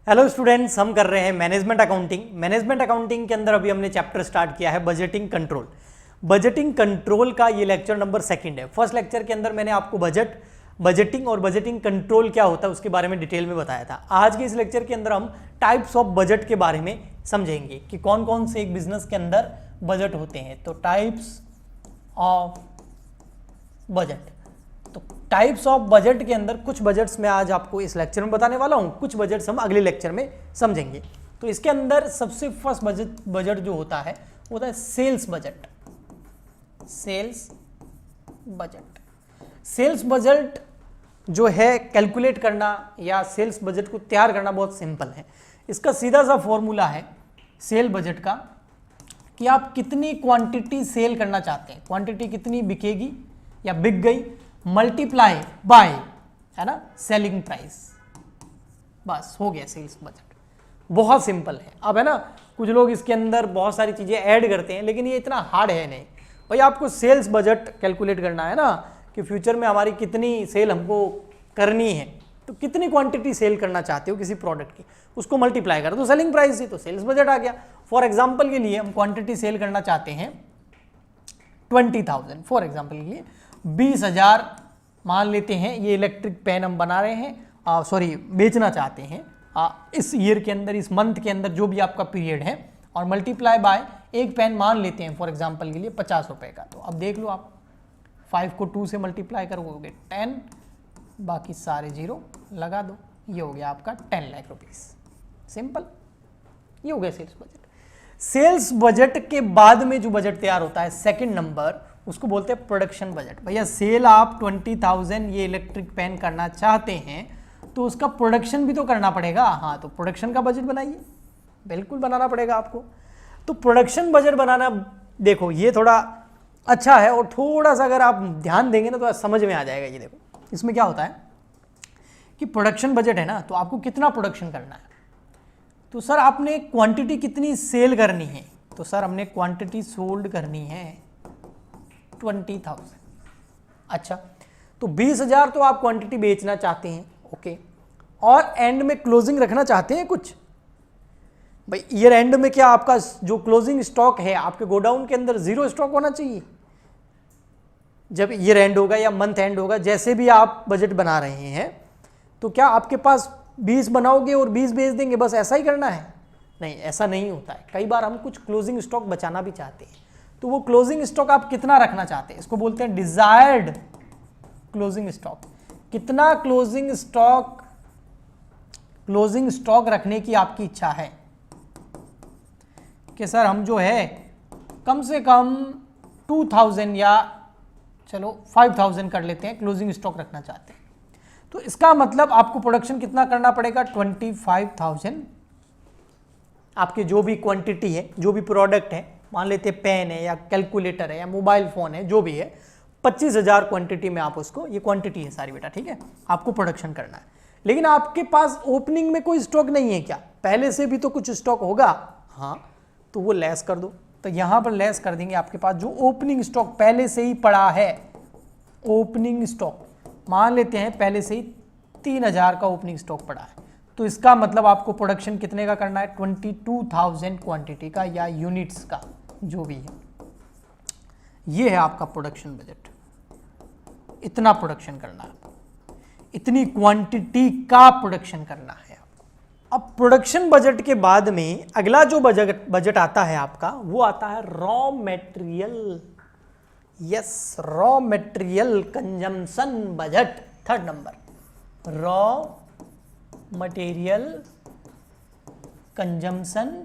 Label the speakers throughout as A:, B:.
A: Hello students, हम कर रहे हैं मैनेजमेंट अकाउंटिंग। मैनेजमेंट अकाउंटिंग के अंदर अभी हमने चैप्टर स्टार्ट किया है बजटिंग कंट्रोल। बजटिंग कंट्रोल का ये लेक्चर नंबर 2 है। फर्स्ट लेक्चर के अंदर मैंने आपको बजटिंग और बजटिंग कंट्रोल क्या होता है उसके बारे में डिटेल में बताया था। आज के इस लेक्चर के अंदर हम टाइप्स ऑफ बजट के बारे में समझेंगे कि कौन कौन से एक बिजनेस के अंदर बजट होते हैं। तो टाइप्स ऑफ बजट, तो टाइप्स ऑफ बजट के अंदर कुछ बजट्स मैं आज आपको इस लेक्चर में बताने वाला हूं, कुछ बजट्स हम अगले लेक्चर में समझेंगे। तो इसके अंदर सबसे फर्स्ट बजट जो होता है है सेल्स बजट। सेल्स बजट जो है कैलकुलेट करना या सेल्स बजट को तैयार करना बहुत सिंपल है। इसका सीधा सा फॉर्मूला है सेल बजट का कि आप कितनी क्वांटिटी सेल करना चाहते हैं, क्वांटिटी कितनी बिकेगी या बिक गई, मल्टीप्लाई बाय, है ना, सेलिंग प्राइस। बस हो गया सेल्स बजट। बहुत सिंपल है। अब है ना, कुछ लोग इसके अंदर बहुत सारी चीजें ऐड करते हैं, लेकिन ये इतना हार्ड है नहीं भाई। आपको सेल्स बजट कैलकुलेट करना है ना कि फ्यूचर में हमारी कितनी सेल हमको करनी है, तो कितनी क्वांटिटी सेल करना चाहते हो किसी प्रोडक्ट की, उसको मल्टीप्लाई कर दो सेलिंग प्राइस से, तो सेल्स बजट आ गया। फॉर एग्जाम्पल के लिए हम क्वांटिटी सेल करना चाहते हैं 20,000, फॉर एग्जाम्पल के लिए 20,000 मान लेते हैं। ये इलेक्ट्रिक पेन हम बना रहे हैं, बेचना चाहते हैं इस ईयर के अंदर, इस मंथ के अंदर, जो भी आपका पीरियड है, और मल्टीप्लाई बाय एक पेन मान लेते हैं फॉर एग्जांपल के लिए 50 रुपए का। तो अब देख लो आप 5 को 2 से मल्टीप्लाई करोगे 10, बाकी सारे जीरो लगा दो, ये हो गया आपका 10 लाख रुपीस। सिंपल, ये हो गया सेल्स बजट। सेल्स बजट के बाद में जो बजट तैयार होता है सेकंड नंबर, उसको बोलते हैं प्रोडक्शन बजट। भैया सेल आप 20,000 ये इलेक्ट्रिक पेन करना चाहते हैं तो उसका प्रोडक्शन भी तो करना पड़ेगा। हाँ, तो प्रोडक्शन का बजट बनाइए, बिल्कुल बनाना पड़ेगा आपको। तो प्रोडक्शन बजट बनाना, देखो ये थोड़ा अच्छा है, और थोड़ा सा अगर आप ध्यान देंगे ना तो समझ में आ जाएगा। ये देखो इसमें क्या होता है कि प्रोडक्शन बजट है ना, तो आपको कितना प्रोडक्शन करना है। तो सर आपने क्वांटिटी कितनी सेल करनी है, तो सर हमने क्वांटिटी सोल्ड करनी है 20,000। अच्छा, तो 20,000 तो आप क्वांटिटी बेचना चाहते हैं, ओके, और एंड में क्लोजिंग रखना चाहते हैं कुछ। भाई ईयर एंड में क्या आपका जो क्लोजिंग स्टॉक है आपके गोडाउन के अंदर 0 स्टॉक होना चाहिए। जब ईयर एंड होगा या मंथ एंड होगा, जैसे भी आप बजट बना रहे हैं, तो क्या आपके पास 20 बनाओगे और 20 बेच देंगे, बस ऐसा ही करना है? नहीं, ऐसा नहीं होता है। कई बार हम कुछ क्लोजिंग स्टॉक बचाना भी चाहते हैं। तो वो क्लोजिंग स्टॉक आप कितना रखना चाहते हैं, इसको बोलते हैं डिजायर्ड क्लोजिंग स्टॉक। कितना क्लोजिंग स्टॉक रखने की आपकी इच्छा है कि सर हम जो है कम से कम 2,000 या चलो 5,000 कर लेते हैं, क्लोजिंग स्टॉक रखना चाहते हैं। तो इसका मतलब आपको प्रोडक्शन कितना करना पड़ेगा, 25,000। आपके जो भी क्वांटिटी है, जो भी प्रोडक्ट है, मान लेते हैं पेन है या कैलकुलेटर है या मोबाइल फोन है, जो भी है, 25,000 क्वांटिटी में आप उसको, ये क्वांटिटी है सारी बेटा, ठीक है, आपको प्रोडक्शन करना है। लेकिन आपके पास ओपनिंग में कोई स्टॉक नहीं है क्या, पहले से भी तो कुछ स्टॉक होगा। हाँ, तो वो लेस कर दो। तो यहां पर लेस कर देंगे आपके पास जो ओपनिंग स्टॉक पहले से ही पड़ा है। ओपनिंग स्टॉक मान लेते हैं पहले से ही 3,000 का ओपनिंग स्टॉक पड़ा है, तो इसका मतलब आपको प्रोडक्शन कितने का करना है, 22,000 क्वांटिटी का या यूनिट्स का, जो भी है। ये है आपका प्रोडक्शन बजट। इतना प्रोडक्शन करना है, इतनी क्वांटिटी का प्रोडक्शन करना है। अब प्रोडक्शन बजट के बाद में अगला जो बजट आता है आपका, वो आता है raw material. Yes, raw material consumption budget, third number, raw material consumption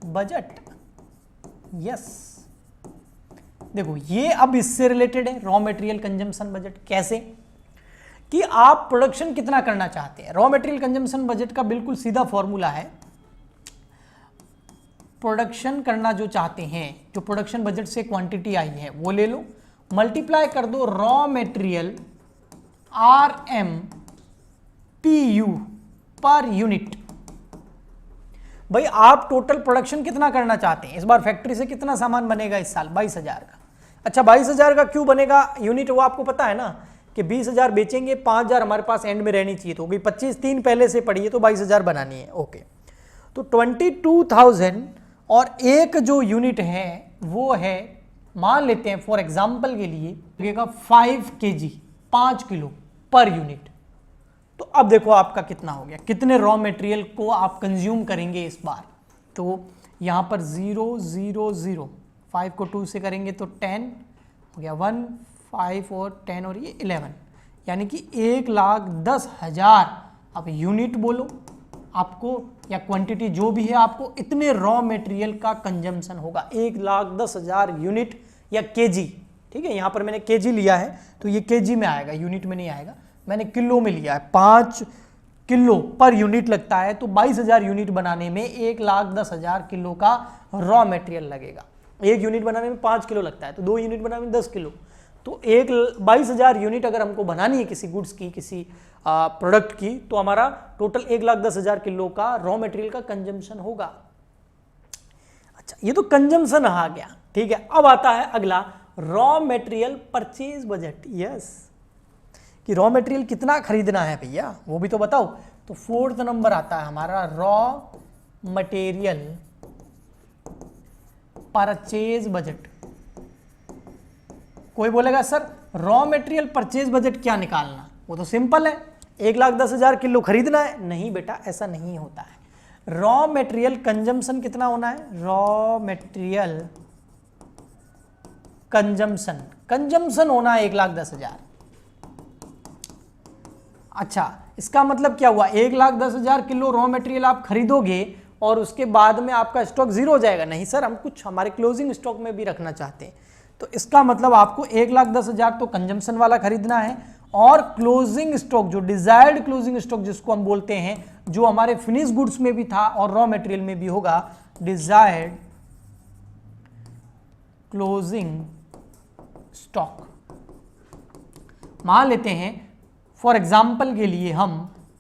A: budget. Yes, देखो ये अब इससे रिलेटेड है रॉ मटेरियल कंजम्पशन बजट। कैसे कि आप प्रोडक्शन कितना करना चाहते हैं। रॉ मटेरियल कंजम्पशन बजट का बिल्कुल सीधा फॉर्मूला है, प्रोडक्शन करना जो चाहते हैं, जो प्रोडक्शन बजट से क्वांटिटी आई है वो ले लो, मल्टीप्लाई कर दो raw material RMPU per unit. भाई आप टोटल प्रोडक्शन कितना करना चाहते हैं, इस बार फैक्ट्री से कितना सामान बनेगा इस साल, 22,000 का। अच्छा 22,000 का क्यों बनेगा यूनिट, वो आपको पता है ना कि 20,000 बेचेंगे, 5,000 हमारे पास एंड में रहनी चाहिए, तो हो गई 25, 3 पहले से पड़ी है तो 22,000 बनानी है। ओके, तो 22,000 और एक जो यूनिट है वो है, मान लेते हैं फॉर एग्जाम्पल के लिए लगेगा 5 kg, 5 किलो पर यूनिट। तो अब देखो आपका कितना हो गया, कितने रॉ मटेरियल को आप कंज्यूम करेंगे इस बार। तो यहाँ पर 0 0 0, 5 को 2 से करेंगे तो 10 हो गया, 1 5 और 10 और ये 11, यानी कि 1,10,000 अब यूनिट बोलो आपको या क्वांटिटी जो भी है, आपको इतने रॉ मटेरियल का कंजम्पशन होगा, 1,10,000 यूनिट या केजी। ठीक है, यहाँ पर मैंने केजी लिया है तो ये केजी में आएगा, यूनिट में नहीं आएगा, मैंने किलो में लिया है। 5 किलो पर यूनिट लगता है, तो 22,000 यूनिट बनाने में 1,10,000 किलो का रॉ मटेरियल लगेगा। एक यूनिट बनाने में 5 किलो लगता है, तो 2 यूनिट बनाने में 10 किलो, तो 22,000 यूनिट अगर हमको बनानी है किसी गुड्स की, किसी प्रोडक्ट की, तो हमारा टोटल 1,10,000 किलो का रॉ मटेरियल का कंजम्पशन होगा। अच्छा, ये तो कंजम्पशन आ गया। ठीक है, अब आता है अगला raw material purchase budget. Yes, कि रॉ मटेरियल कितना खरीदना है भैया, वो भी तो बताओ। तो 4th नंबर आता है हमारा रॉ मटेरियल परचेज बजट। कोई बोलेगा sir raw material purchase budget क्या निकालना, वो तो सिंपल है, 1,10,000 किलो खरीदना है। नहीं बेटा, ऐसा नहीं होता है। रॉ मटेरियल कंजम्पशन कितना होना है, रॉ मटेरियल कंजम्पशन होना है 1,10,000। अच्छा, इसका मतलब क्या हुआ, 1,10,000 किलो रॉ मटेरियल आप खरीदोगे और उसके बाद में आपका स्टॉक जीरो हो जाएगा। नहीं सर, हम कुछ हमारे क्लोजिंग स्टॉक में भी रखना चाहते हैं, तो इसका मतलब आपको 1,10,000 तो कंजम्पशन वाला खरीदना है, और क्लोजिंग स्टॉक जो डिजायर्ड क्लोजिंग स्टॉक जिसको हम बोलते हैं, जो हमारे फिनिश गुड्स में भी था और रॉ मटेरियल में भी होगा, डिजायर्ड क्लोजिंग स्टॉक। मान लेते हैं फॉर एग्जाम्पल के लिए हम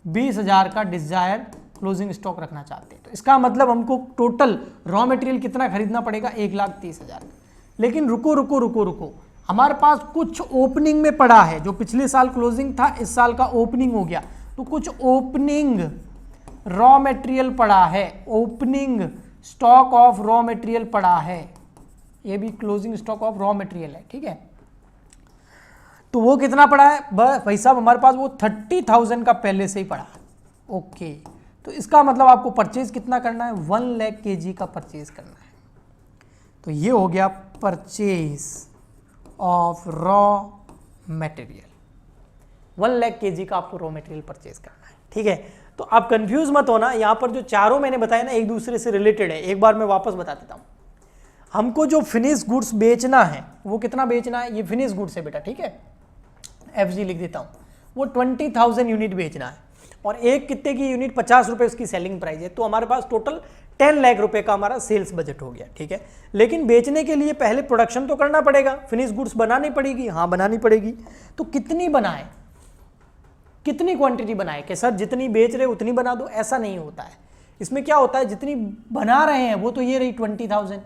A: 20,000 का डिजायर्ड क्लोजिंग स्टॉक रखना चाहते हैं, तो इसका मतलब हमको टोटल रॉ मटेरियल कितना खरीदना पड़ेगा, 1,30,000। लेकिन रुको रुको रुको रुको, हमारे पास कुछ ओपनिंग में पड़ा है, जो पिछले साल क्लोजिंग था इस साल का ओपनिंग हो गया, तो कुछ ओपनिंग रॉ मटेरियल पड़ा है, opening stock of raw material पड़ा है, ये भी closing stock of raw material है। ठीक है, तो वो कितना पड़ा है भाई साहब, हमारे पास वो 30,000 का पहले से ही पड़ा है। ओके, तो इसका मतलब आपको परचेज कितना करना है, 1 लाख kg का परचेज करना है। तो ये हो गया purchase of raw material, 1 lakh kg का आपको रॉ मटेरियल परचेज करना है। ठीक है, तो आप कंफ्यूज मत होना, यहां पर जो चारों मैंने बताया ना एक दूसरे से रिलेटेड है। एक बार मैं वापस बता देता हूं, हमको जो फिनिश गुड्स बेचना है वो कितना बेचना है, ये फिनिश गुड्स है बेटा। ठीक है, FG लिख देता हूं, वो 20,000 यूनिट बेचना है, और एक कितने की यूनिट, 50 रुपए उसकी सेलिंग प्राइस है, तो हमारे पास टोटल 10 लाख रुपए का हमारा सेल्स बजट हो गया। ठीक है, लेकिन बेचने के लिए पहले प्रोडक्शन तो करना पड़ेगा, फिनिश गुड्स बनानी पड़ेगी। हाँ, बनानी पड़ेगी। तो कितनी बनाए, कितनी क्वांटिटी बनाए, कि सर जितनी बेच रहे उतनी बना दो, ऐसा नहीं होता है। इसमें क्या होता है, जितनी बना रहे हैं वो तो ये रही 20,000।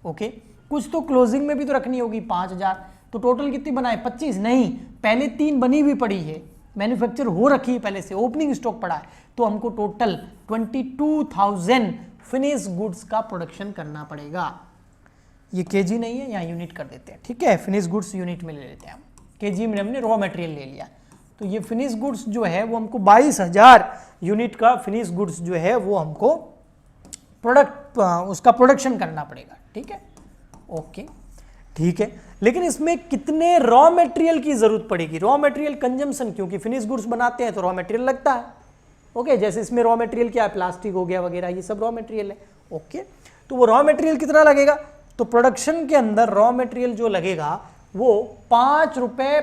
A: ओके, कुछ तो क्लोजिंग में भी तो रखनी होगी 5,000, तो टोटल कितनी बनाए, 25 नहीं, पहले 3 बनी हुई पड़ी है, मैन्युफैक्चर हो रखी है पहले से, ओपनिंग स्टॉक पड़ा है, तो हमको टोटल 22,000 फिनिश गुड्स का प्रोडक्शन करना पड़ेगा। ये केजी नहीं है, यहाँ यूनिट कर देते हैं। ठीक है, फिनिश गुड्स यूनिट में ले लेते हैं हम, केजी में हमने रॉ मटेरियल ले लिया, तो ये फिनिश गुड्स जो है वो हमको 22,000 यूनिट का फिनिश गुड्स जो है वो हमको प्रोडक्ट उसका प्रोडक्शन करना पड़ेगा। ठीक है, ओके, ठीक है, लेकिन इसमें कितने रॉ मटेरियल की जरूरत पड़ेगी, रॉ मटेरियल कंजम्पशन, क्योंकि फिनिश गुड्स बनाते हैं तो रॉ मटेरियल लगता है। ओके, जैसे इसमें रॉ मटेरियल क्या है, प्लास्टिक हो गया वगैरह, ये सब रॉ मटेरियल है। ओके, तो वो रॉ मटेरियल कितना लगेगा, तो प्रोडक्शन के अंदर रॉ मटेरियल जो लगेगा वो 5 रुपए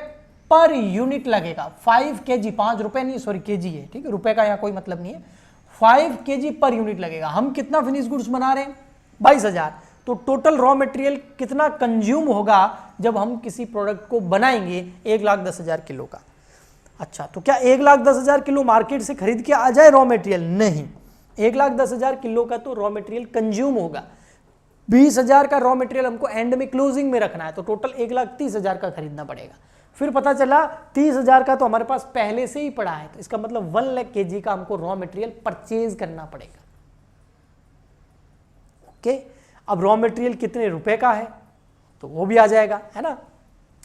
A: पर यूनिट लगेगा। 5 kg, 5 रुपए नहीं, सॉरी केजी है। ठीक है, रुपए का यहाँ कोई मतलब नहीं है, 5 kg पर यूनिट लगेगा। हम कितना फिनिश गुड्स बना रहे हैं, 22,000, तो टोटल रॉ मटेरियल कितना कंज्यूम होगा जब हम किसी प्रोडक्ट को बनाएंगे, 1,10,000 किलो का। अच्छा, तो क्या 1,10,000 किलो मार्केट से खरीद के आ जाए रॉ मटेरियल, नहीं, 1,10,000 किलो का तो रॉ मटेरियल कंज्यूम होगा। 20,000 का रॉ मटेरियल हमको एंड में क्लोजिंग में रखना है, तो टोटल 1,30,000 का खरीदना पड़ेगा। फिर पता चला 30,000 का तो हमारे पास पहले से ही पड़ा है, तो इसका मतलब 1 लाख kg का हमको रॉ मटेरियल परचेज करना पड़ेगा। ओके, अब रॉ मटेरियल कितने रुपए का है तो वो भी आ जाएगा, है ना।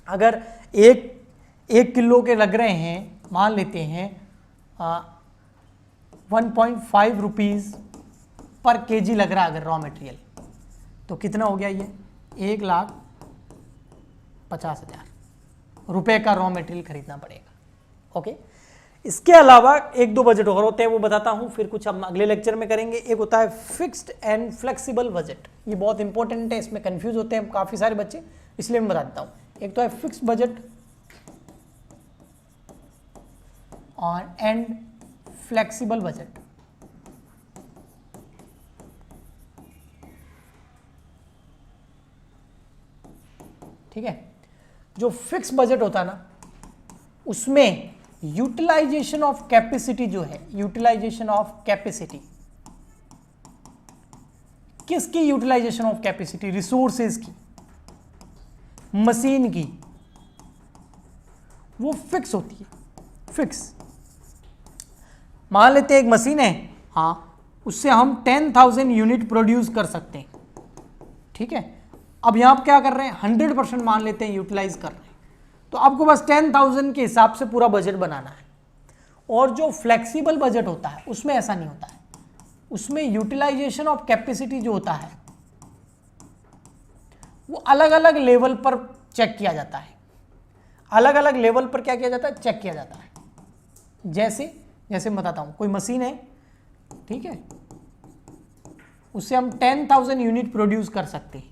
A: अगर एक किलो के लग रहे हैं, मान लेते हैं 1.5 रुपीज़ पर केजी लग रहा है अगर रॉ मटेरियल, तो कितना हो गया ये 1,50,000 रुपए का रॉ मटेरियल खरीदना पड़ेगा। ओके, इसके अलावा एक दो बजट और होते हैं, वो बताता हूं, फिर कुछ हम अगले लेक्चर में करेंगे। एक होता है फिक्स्ड एंड फ्लेक्सिबल बजट, ये बहुत इंपॉर्टेंट है, इसमें कंफ्यूज होते हैं काफ़ी सारे बच्चे, इसलिए मैं बता देता हूँ। एक तो है फिक्स्ड बजट और एंड फ्लेक्सिबल बजट। ठीक है, जो फिक्स बजट होता है ना, उसमें यूटिलाइजेशन ऑफ कैपेसिटी जो है, यूटिलाइजेशन ऑफ कैपेसिटी, किसकी यूटिलाइजेशन ऑफ कैपेसिटी? रिसोर्सेज की, मशीन की, वो फिक्स होती है। फिक्स, मान लेते हैं एक मशीन है, हाँ, उससे हम 10,000 यूनिट प्रोड्यूस कर सकते हैं। ठीक है, अब यहां आप क्या कर रहे हैं, 100% मान लेते हैं यूटिलाइज कर रहे हैं, तो आपको बस 10,000 के हिसाब से पूरा बजट बनाना है। और जो फ्लेक्सिबल बजट होता है उसमें ऐसा नहीं होता है, उसमें यूटिलाइजेशन ऑफ कैपेसिटी जो होता है वो अलग अलग लेवल पर चेक किया जाता है। अलग अलग लेवल पर क्या किया जाता है, चेक किया जाता है। जैसे मैं बताता हूं, कोई मशीन है, ठीक है, उससे हम 10,000 यूनिट प्रोड्यूस कर सकते हैं।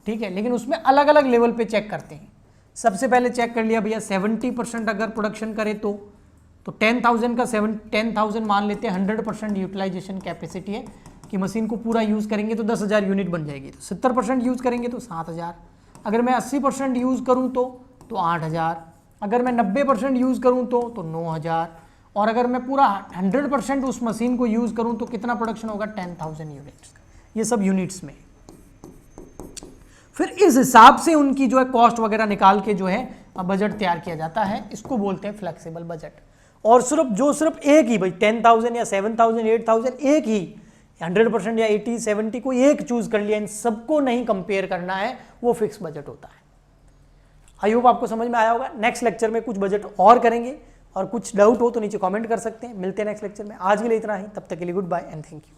A: ठीक है, लेकिन उसमें अलग अलग लेवल पे चेक करते हैं। सबसे पहले चेक कर लिया भैया 70% अगर प्रोडक्शन करे तो 10,000 का 10,000 मान लेते हैं 100% यूटिलाइजेशन कैपेसिटी है कि मशीन को पूरा यूज़ करेंगे तो 10,000 यूनिट बन जाएगी। तो 70% यूज़ करेंगे तो 7,000, अगर मैं 80% यूज़ करूँ तो 8,000, अगर मैं 90% यूज़ करूँ तो 9,000, और अगर मैं पूरा 100% उस मशीन को यूज़ करूँ तो कितना प्रोडक्शन होगा, 10,000 यूनिट्स। ये सब यूनिट्स में। फिर इस हिसाब से उनकी जो है कॉस्ट वगैरह निकाल के जो है बजट तैयार किया जाता है, इसको बोलते हैं फ्लेक्सिबल बजट। और सिर्फ एक ही भाई 10,000 या 7,000 8,000 एक ही, 100% या 80 70 कोई एक चूज कर लिया, इन सबको नहीं कंपेयर करना है, वो फिक्स बजट होता है। आई होप आपको समझ में आया होगा। नेक्स्ट लेक्चर में कुछ बजट और करेंगे, और कुछ डाउट हो तो नीचे कमेंट कर सकते हैं। मिलते हैं नेक्स्ट लेक्चर में, आज के लिए इतना ही, तब तक के लिए goodbye and thank you.